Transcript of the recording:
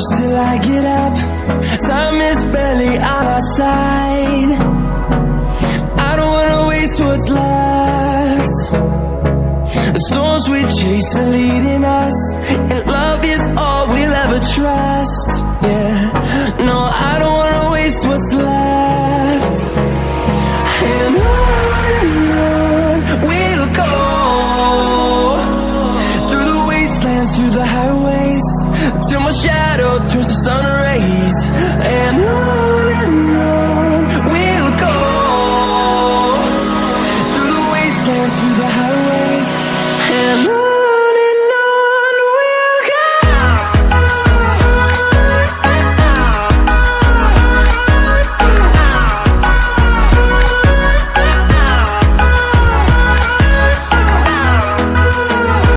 close till I get up. Time is barely on our side. I don't wanna waste what's left. The storms we chase are leading us, and love is all we'll ever trust. Yeah, no, I don't wanna waste what's left. And on we'll go, through the wastelands, through the highways, till my shadow turns to sun rays. And on